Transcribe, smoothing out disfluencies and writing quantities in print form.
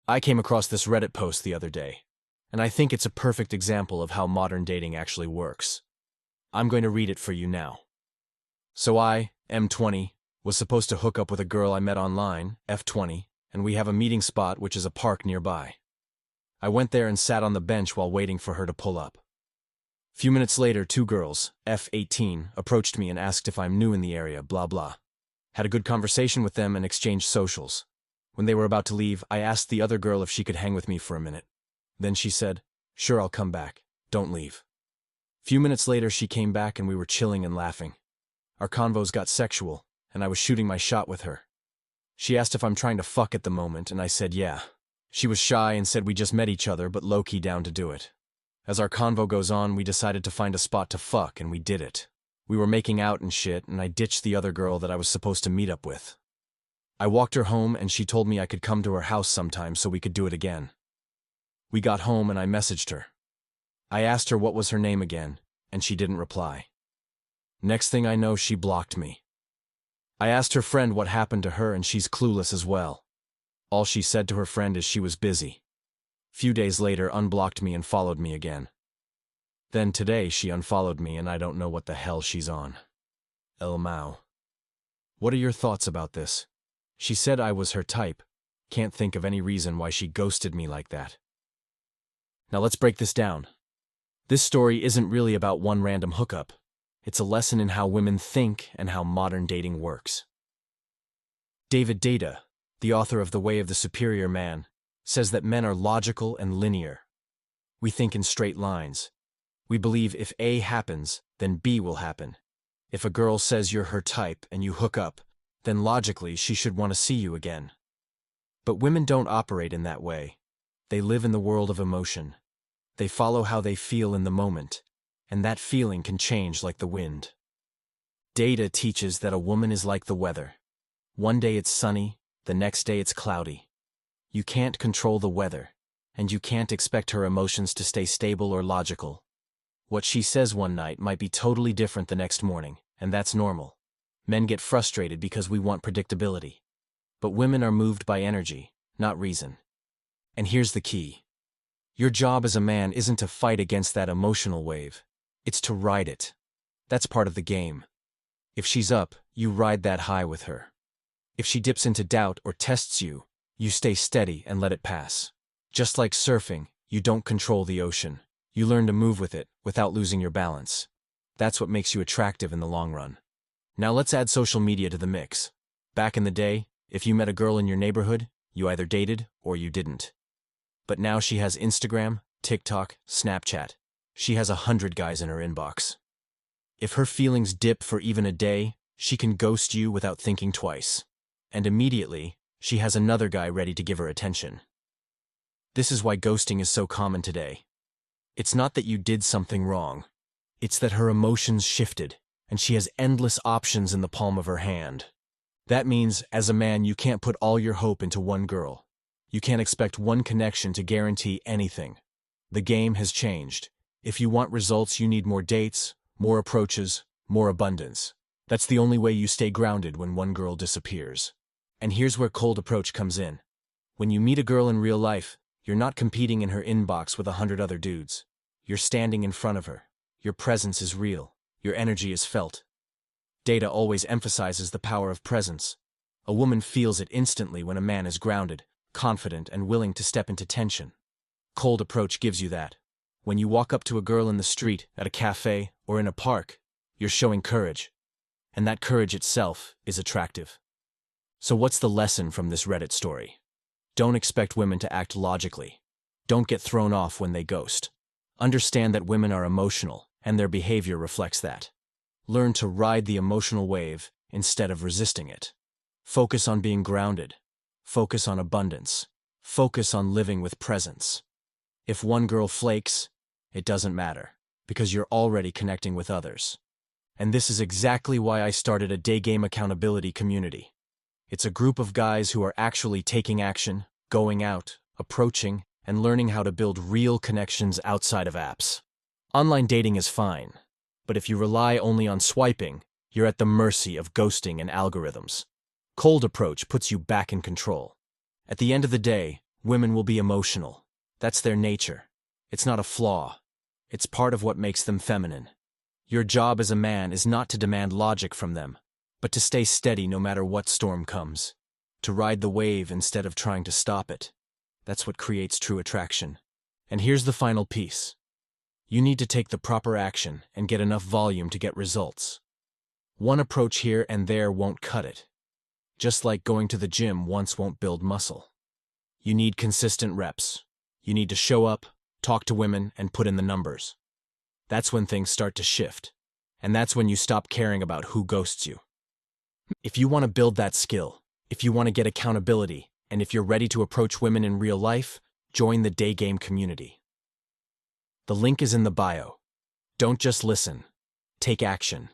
I came across this Reddit post the other day, and I think it's a perfect example of how modern dating actually works. I'm going to read it for you now. So I, M20, was supposed to hook up with a girl I met online, F20, and we have a meeting spot which is a park nearby. I went there and sat on the bench while waiting for her to pull up. A few minutes later, two girls, F18, approached me and asked if I'm new in the area, blah blah. Had a good conversation with them and exchanged socials. When they were about to leave, I asked the other girl if she could hang with me for a minute. Then she said, "Sure, I'll come back. Don't leave." A few minutes later, she came back and we were chilling and laughing. Our convos got sexual, and I was shooting my shot with her. She asked if I'm trying to fuck at the moment, and I said yeah. She was shy and said we just met each other, but low-key down to do it. As our convo goes on, we decided to find a spot to fuck, and we did it. We were making out and shit, and I ditched the other girl that I was supposed to meet up with. I walked her home, and she told me I could come to her house sometime so we could do it again. We got home, and I messaged her. I asked her what was her name again, and she didn't reply. Next thing I know, she blocked me. I asked her friend what happened to her, and she's clueless as well. All she said to her friend is she was busy. Few days later, unblocked me and followed me again. Then today, she unfollowed me, and I don't know what the hell she's on. El Mao. What are your thoughts about this? She said I was her type. Can't think of any reason why she ghosted me like that. Now let's break this down. This story isn't really about one random hookup. It's a lesson in how women think and how modern dating works. David Deida, the author of The Way of the Superior Man, says that men are logical and linear. We think in straight lines. We believe if A happens, then B will happen. If a girl says you're her type and you hook up, then logically she should want to see you again. But women don't operate in that way. They live in the world of emotion. They follow how they feel in the moment, and that feeling can change like the wind. Deida teaches that a woman is like the weather. One day it's sunny, the next day it's cloudy. You can't control the weather, and you can't expect her emotions to stay stable or logical. What she says one night might be totally different the next morning, and that's normal. Men get frustrated because we want predictability. But women are moved by energy, not reason. And here's the key. Your job as a man isn't to fight against that emotional wave. It's to ride it. That's part of the game. If she's up, you ride that high with her. If she dips into doubt or tests you, you stay steady and let it pass. Just like surfing, you don't control the ocean. You learn to move with it without losing your balance. That's what makes you attractive in the long run. Now let's add social media to the mix. Back in the day, if you met a girl in your neighborhood, you either dated or you didn't. But now she has Instagram, TikTok, Snapchat. She has 100 guys in her inbox. If her feelings dip for even a day, she can ghost you without thinking twice. And immediately, she has another guy ready to give her attention. This is why ghosting is so common today. It's not that you did something wrong. It's that her emotions shifted, and she has endless options in the palm of her hand. That means, as a man, you can't put all your hope into one girl. You can't expect one connection to guarantee anything. The game has changed. If you want results, you need more dates, more approaches, more abundance. That's the only way you stay grounded when one girl disappears. And here's where cold approach comes in. When you meet a girl in real life, you're not competing in her inbox with 100 other dudes. You're standing in front of her. Your presence is real. Your energy is felt. Deida always emphasizes the power of presence. A woman feels it instantly when a man is grounded, confident, and willing to step into tension. Cold approach gives you that. When you walk up to a girl in the street, at a cafe, or in a park, you're showing courage. And that courage itself is attractive. So what's the lesson from this Reddit story? Don't expect women to act logically. Don't get thrown off when they ghost. Understand that women are emotional, and their behavior reflects that. Learn to ride the emotional wave instead of resisting it. Focus on being grounded. Focus on abundance. Focus on living with presence. If one girl flakes, it doesn't matter, because you're already connecting with others. And this is exactly why I started a day game accountability community. It's a group of guys who are actually taking action, going out, approaching, and learning how to build real connections outside of apps. Online dating is fine, but if you rely only on swiping, you're at the mercy of ghosting and algorithms. Cold approach puts you back in control. At the end of the day, Women will be emotional. That's their nature. It's not a flaw. It's part of what makes them feminine. Your job as a man is not to demand logic from them, but to stay steady no matter what storm comes. To ride the wave instead of trying to stop it. That's what creates true attraction. And here's the final piece. You need to take the proper action and get enough volume to get results. One approach here and there won't cut it. Just like going to the gym once won't build muscle. You need consistent reps. You need to show up, talk to women, and put in the numbers. That's when things start to shift. And that's when you stop caring about who ghosts you. If you want to build that skill, if you want to get accountability, and if you're ready to approach women in real life, join the Day Game community. The link is in the bio. Don't just listen. Take action.